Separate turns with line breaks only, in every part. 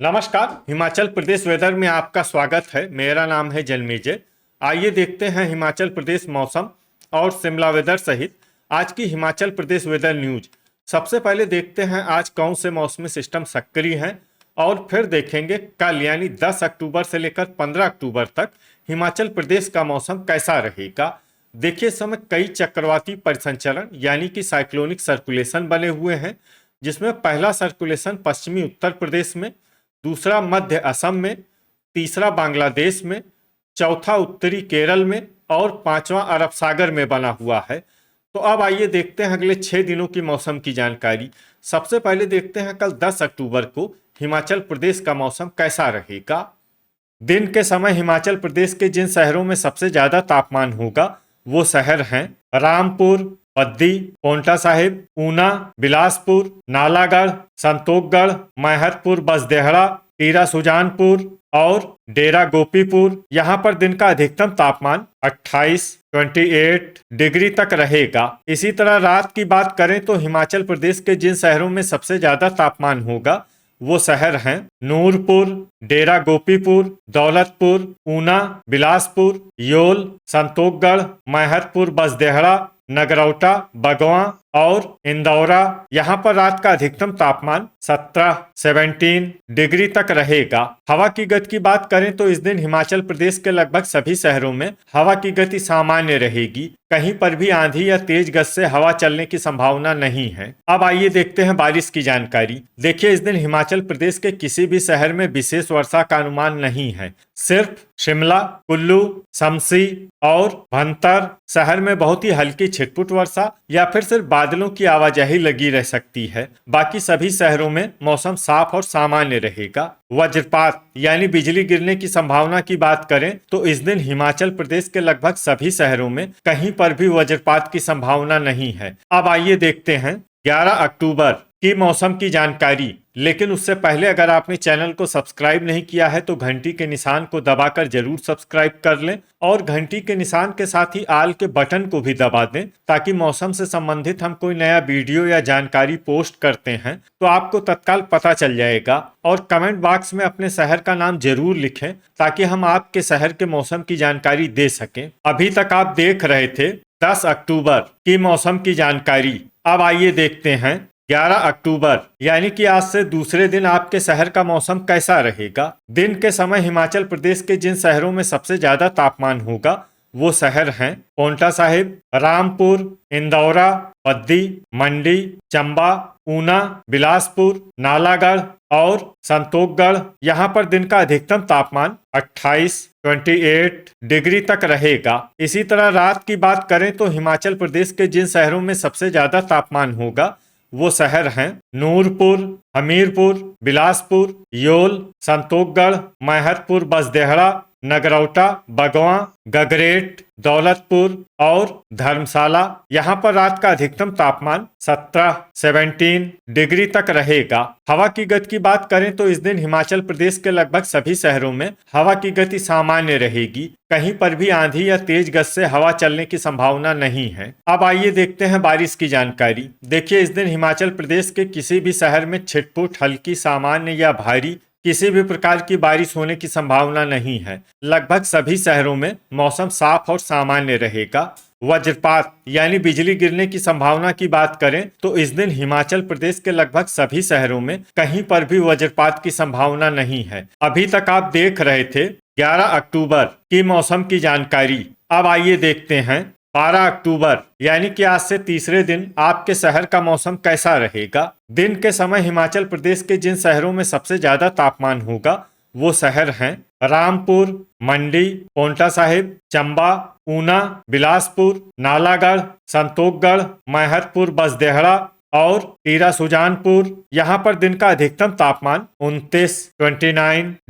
नमस्कार। हिमाचल प्रदेश वेदर में आपका स्वागत है। मेरा नाम है जन्मेजय। आइए देखते हैं हिमाचल प्रदेश मौसम और शिमला वेदर सहित आज की हिमाचल प्रदेश वेदर न्यूज। सबसे पहले देखते हैं आज कौन से मौसमी सिस्टम सक्रिय हैं और फिर देखेंगे कल यानी 10 अक्टूबर से लेकर 15 अक्टूबर तक हिमाचल प्रदेश का मौसम कैसा रहेगा। देखिए, इस समय कई चक्रवाती परिसंचरण यानी कि साइक्लोनिक सर्कुलेशन बने हुए हैं, जिसमें पहला सर्कुलेशन पश्चिमी उत्तर प्रदेश में, दूसरा मध्य असम में, तीसरा बांग्लादेश में, चौथा उत्तरी केरल में और पांचवा अरब सागर में बना हुआ है। तो अब आइए देखते हैं अगले 6 दिनों की मौसम की जानकारी। सबसे पहले देखते हैं कल 10 अक्टूबर को हिमाचल प्रदेश का मौसम कैसा रहेगा। दिन के समय हिमाचल प्रदेश के जिन शहरों में सबसे ज्यादा तापमान होगा वो शहर हैं रामपुर, बद्दी, पोंटा साहिब, ऊना, बिलासपुर, नालागढ़, संतोखगढ़, मैहतपुर, बसदेहड़ा, टीरा सुजानपुर और डेरा गोपीपुर। यहाँ पर दिन का अधिकतम तापमान 28 डिग्री तक रहेगा। इसी तरह रात की बात करें तो हिमाचल प्रदेश के जिन शहरों में सबसे ज्यादा तापमान होगा वो शहर हैं नूरपुर, डेरा गोपीपुर, दौलतपुर, ऊना, बिलासपुर, योल, संतोखगढ़, मैहतपुर, बसदेहड़ा, नगरौटा, बगवां और इंदौरा। यहाँ पर रात का अधिकतम तापमान 17 डिग्री तक रहेगा। हवा की गति की बात करें तो इस दिन हिमाचल प्रदेश के लगभग सभी शहरों में हवा की गति सामान्य रहेगी। कहीं पर भी आंधी या तेज गति से हवा चलने की संभावना नहीं है। अब आइए देखते हैं बारिश की जानकारी। देखिए, इस दिन हिमाचल प्रदेश के किसी भी शहर में विशेष वर्षा का अनुमान नहीं है। सिर्फ शिमला, कुल्लू, शमसी और भंतर शहर में बहुत ही हल्की छिटपुट वर्षा या फिर सिर्फ बादलों की आवाजाही लगी रह सकती है। बाकी सभी शहरों में मौसम साफ और सामान्य रहेगा। वज्रपात यानी बिजली गिरने की संभावना की बात करें तो इस दिन हिमाचल प्रदेश के लगभग सभी शहरों में कहीं पर भी वज्रपात की संभावना नहीं है। अब आइए देखते हैं 11 अक्टूबर की मौसम की जानकारी। लेकिन उससे पहले अगर आपने चैनल को सब्सक्राइब नहीं किया है तो घंटी के निशान को दबाकर जरूर सब्सक्राइब कर लें और घंटी के निशान के साथ ही आल के बटन को भी दबा दें, ताकि मौसम से संबंधित हम कोई नया वीडियो या जानकारी पोस्ट करते हैं तो आपको तत्काल पता चल जाएगा। और कमेंट बॉक्स में अपने शहर का नाम जरूर लिखें ताकि हम आपके शहर के मौसम की जानकारी दे सकें। अभी तक आप देख रहे थे 10 अक्टूबर की मौसम की जानकारी। अब आइए देखते हैं 11 अक्टूबर यानी कि आज से दूसरे दिन आपके शहर का मौसम कैसा रहेगा। दिन के समय हिमाचल प्रदेश के जिन शहरों में सबसे ज्यादा तापमान होगा वो शहर हैं पोंटा साहिब, रामपुर, इंदौरा, बद्दी, मंडी, चंबा, ऊना, बिलासपुर, नालागढ़ और संतोखगढ़। यहाँ पर दिन का अधिकतम तापमान 28 डिग्री तक रहेगा। इसी तरह रात की बात करें तो हिमाचल प्रदेश के जिन शहरों में सबसे ज्यादा तापमान होगा वो शहर हैं नूरपुर, हमीरपुर, बिलासपुर, योल, संतोखगढ़, मैहतपुर, बसदेहड़ा, नगरौटा, बगवां, गगरेट, दौलतपुर और धर्मशाला। यहाँ पर रात का अधिकतम तापमान 17 डिग्री तक रहेगा। हवा की गति की बात करें तो इस दिन हिमाचल प्रदेश के लगभग सभी शहरों में हवा की गति सामान्य रहेगी। कहीं पर भी आंधी या तेज गति से हवा चलने की संभावना नहीं है। अब आइए देखते हैं बारिश की जानकारी। देखिए, इस दिन हिमाचल प्रदेश के किसी भी शहर में छिटपुट, हल्की, सामान्य या भारी किसी भी प्रकार की बारिश होने की संभावना नहीं है। लगभग सभी शहरों में मौसम साफ और सामान्य रहेगा। वज्रपात यानी बिजली गिरने की संभावना की बात करें तो इस दिन हिमाचल प्रदेश के लगभग सभी शहरों में कहीं पर भी वज्रपात की संभावना नहीं है। अभी तक आप देख रहे थे 11 अक्टूबर की मौसम की जानकारी। अब आइए देखते हैं 12 अक्टूबर यानी कि आज से तीसरे दिन आपके शहर का मौसम कैसा रहेगा। दिन के समय हिमाचल प्रदेश के जिन शहरों में सबसे ज्यादा तापमान होगा वो शहर हैं रामपुर, मंडी, पोंटा साहिब, चंबा, ऊना, बिलासपुर, नालागढ़, संतोखगढ़, मैहतपुर, बसदेहड़ा और टीरा सुजानपुर। यहाँ पर दिन का अधिकतम तापमान 29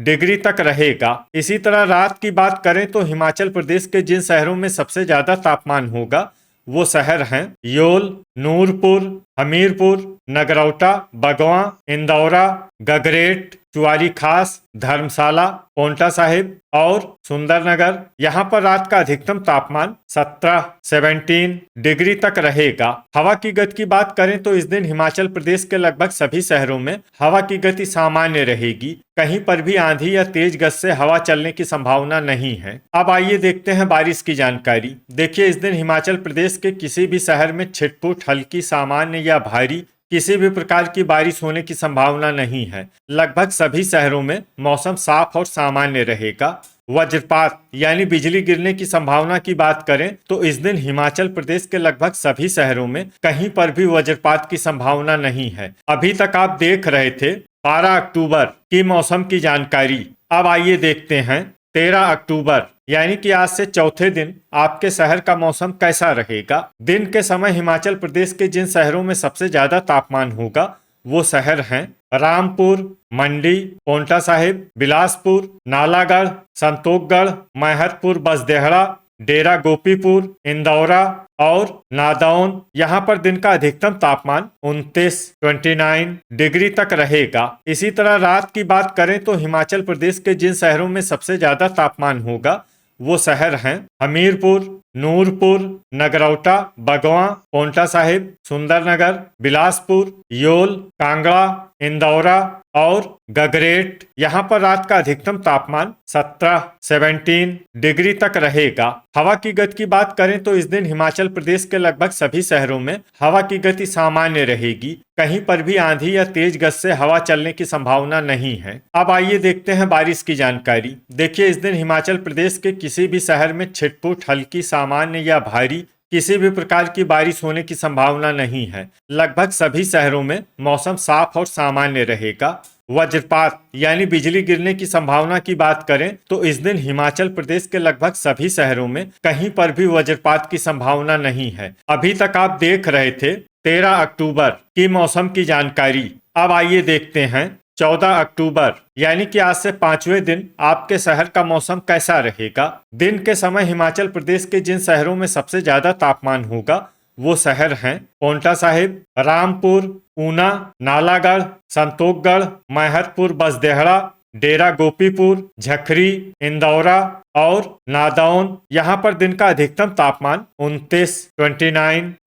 डिग्री तक रहेगा। इसी तरह रात की बात करें तो हिमाचल प्रदेश के जिन शहरों में सबसे ज्यादा तापमान होगा वो शहर हैं योल, नूरपुर, हमीरपुर, नगरौटा, बगवां, इंदौरा, गगरेट, चुआरी खास, धर्मशाला, पोंटा साहिब और सुंदरनगर। यहाँ पर रात का अधिकतम तापमान 17 डिग्री तक रहेगा। हवा की गति की बात करें तो इस दिन हिमाचल प्रदेश के लगभग सभी शहरों में हवा की गति सामान्य रहेगी। कहीं पर भी आंधी या तेज गति से हवा चलने की संभावना नहीं है। अब आइए देखते हैं बारिश की जानकारी। देखिए, इस दिन हिमाचल प्रदेश के किसी भी शहर में छिटपुट, हल्की, सामान्य या भारी किसी भी प्रकार की बारिश होने की संभावना नहीं है। लगभग सभी शहरों में मौसम साफ और सामान्य रहेगा। वज्रपात यानी बिजली गिरने की संभावना की बात करें तो इस दिन हिमाचल प्रदेश के लगभग सभी शहरों में कहीं पर भी वज्रपात की संभावना नहीं है। अभी तक आप देख रहे थे 12 अक्टूबर की मौसम की जानकारी। अब आइए देखते हैं 13 अक्टूबर यानी कि आज से चौथे दिन आपके शहर का मौसम कैसा रहेगा। दिन के समय हिमाचल प्रदेश के जिन शहरों में सबसे ज्यादा तापमान होगा वो शहर हैं रामपुर, मंडी, पोंटा साहिब, बिलासपुर, नालागढ़, संतोखगढ़, मैहतपुर, बसदेहड़ा, डेरा गोपीपुर, इंदौरा और नादौन। यहाँ पर दिन का अधिकतम तापमान 29 डिग्री तक रहेगा। इसी तरह रात की बात करें तो हिमाचल प्रदेश के जिन शहरों में सबसे ज्यादा तापमान होगा वो शहर हैं हमीरपुर, नूरपुर, नगरौटा, बगवां, पोंटा साहिब, सुंदरनगर, बिलासपुर, योल, कांगड़ा, इंदौरा और गगरेट। यहाँ पर रात का अधिकतम तापमान 17 डिग्री तक रहेगा। हवा की गति की बात करें तो इस दिन हिमाचल प्रदेश के लगभग सभी शहरों में हवा की गति सामान्य रहेगी। कहीं पर भी आंधी या तेज गति से हवा चलने की संभावना नहीं है। अब आइए देखते हैं बारिश की जानकारी। देखिए, इस दिन हिमाचल प्रदेश के किसी भी शहर में छिटपुट, हल्की, सामान्य या भारी किसी भी प्रकार की बारिश होने की संभावना नहीं है। लगभग सभी शहरों में मौसम साफ और सामान्य रहेगा। वज्रपात यानी बिजली गिरने की संभावना की बात करें तो इस दिन हिमाचल प्रदेश के लगभग सभी शहरों में कहीं पर भी वज्रपात की संभावना नहीं है। अभी तक आप देख रहे थे 13 अक्टूबर की मौसम की जानकारी। अब आइए देखते हैं 14 अक्टूबर यानी कि आज से 5वें दिन आपके शहर का मौसम कैसा रहेगा। दिन के समय हिमाचल प्रदेश के जिन शहरों में सबसे ज्यादा तापमान होगा वो शहर हैं पोंटा साहिब, रामपुर, ऊना, नालागढ़, संतोखगढ़, मैहतपुर, बसदेहड़ा, डेरा गोपीपुर, झखरी, इंदौरा और नादौन। यहाँ पर दिन का अधिकतम तापमान 29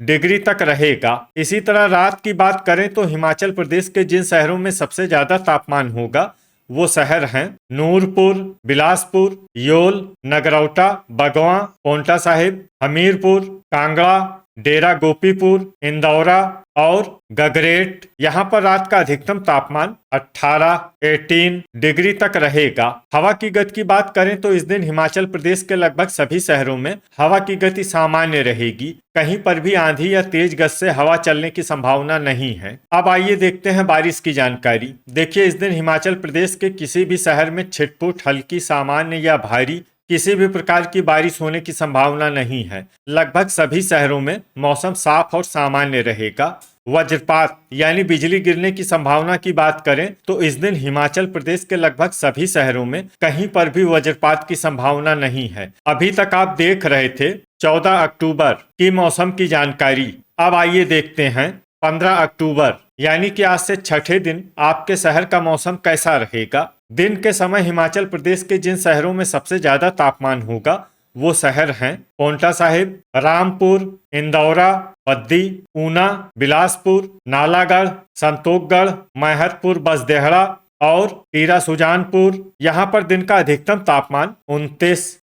डिग्री तक रहेगा। इसी तरह रात की बात करें तो हिमाचल प्रदेश के जिन शहरों में सबसे ज्यादा तापमान होगा वो शहर हैं नूरपुर, बिलासपुर, योल, नगरौटा, बगवां, पोंटा साहिब, हमीरपुर, कांगड़ा, डेरा गोपीपुर, इंदौरा और गगरेट। यहाँ पर रात का अधिकतम तापमान 18 डिग्री तक रहेगा। हवा की गति की बात करें तो इस दिन हिमाचल प्रदेश के लगभग सभी शहरों में हवा की गति सामान्य रहेगी। कहीं पर भी आंधी या तेज गति से हवा चलने की संभावना नहीं है। अब आइए देखते हैं बारिश की जानकारी। देखिए, इस दिन हिमाचल प्रदेश के किसी भी शहर में छिटपुट, हल्की, सामान्य या भारी किसी भी प्रकार की बारिश होने की संभावना नहीं है। लगभग सभी शहरों में मौसम साफ और सामान्य रहेगा। वज्रपात यानी बिजली गिरने की संभावना की बात करें तो इस दिन हिमाचल प्रदेश के लगभग सभी शहरों में कहीं पर भी वज्रपात की संभावना नहीं है। अभी तक आप देख रहे थे 14 अक्टूबर की मौसम की जानकारी। अब आइए देखते हैं 15 अक्टूबर यानी कि आज से छठे दिन आपके शहर का मौसम कैसा रहेगा। दिन के समय हिमाचल प्रदेश के जिन शहरों में सबसे ज्यादा तापमान होगा वो शहर हैं पोंटा साहिब, रामपुर, इंदौरा, बद्दी, ऊना, बिलासपुर, नालागढ़, संतोखगढ़, मैहतपुर, बसदेहड़ा और टीरा सुजानपुर। यहाँ पर दिन का अधिकतम तापमान 29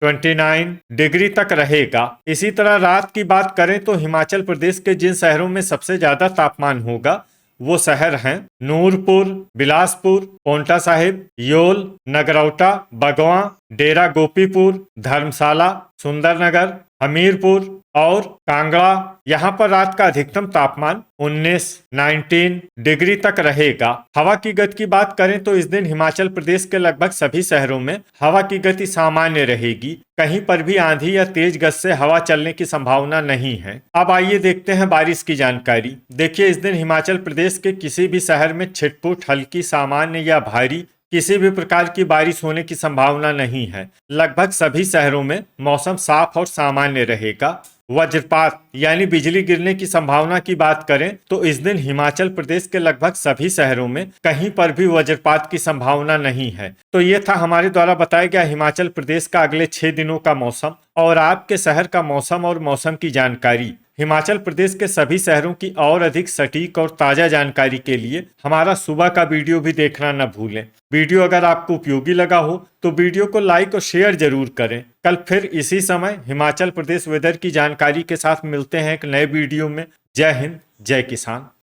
डिग्री तक रहेगा। इसी तरह रात की बात करें तो हिमाचल प्रदेश के जिन शहरों में सबसे ज्यादा तापमान होगा वो शहर हैं नूरपुर, बिलासपुर, पोंटा साहिब, योल, नगरौटा, बगवां, डेरा गोपीपुर, धर्मशाला, सुंदरनगर, हमीरपुर और कांगड़ा। यहाँ पर रात का अधिकतम तापमान 19 डिग्री तक रहेगा। हवा की गति की बात करें तो इस दिन हिमाचल प्रदेश के लगभग सभी शहरों में हवा की गति सामान्य रहेगी। कहीं पर भी आंधी या तेज गति से हवा चलने की संभावना नहीं है। अब आइए देखते हैं बारिश की जानकारी। देखिए, इस दिन हिमाचल प्रदेश के किसी भी शहर में छिटपुट, हल्की, सामान्य या भारी किसी भी प्रकार की बारिश होने की संभावना नहीं है। लगभग सभी शहरों में मौसम साफ और सामान्य रहेगा। वज्रपात यानी बिजली गिरने की संभावना की बात करें तो इस दिन हिमाचल प्रदेश के लगभग सभी शहरों में कहीं पर भी वज्रपात की संभावना नहीं है। तो ये था हमारे द्वारा बताया गया हिमाचल प्रदेश का अगले 6 दिनों का मौसम और आपके शहर का मौसम और मौसम की जानकारी। हिमाचल प्रदेश के सभी शहरों की और अधिक सटीक और ताजा जानकारी के लिए हमारा सुबह का वीडियो भी देखना न भूलें। वीडियो अगर आपको उपयोगी लगा हो तो वीडियो को लाइक और शेयर जरूर करें। कल फिर इसी समय हिमाचल प्रदेश वेदर की जानकारी के साथ मिलते हैं एक नए वीडियो में। जय हिंद, जय किसान।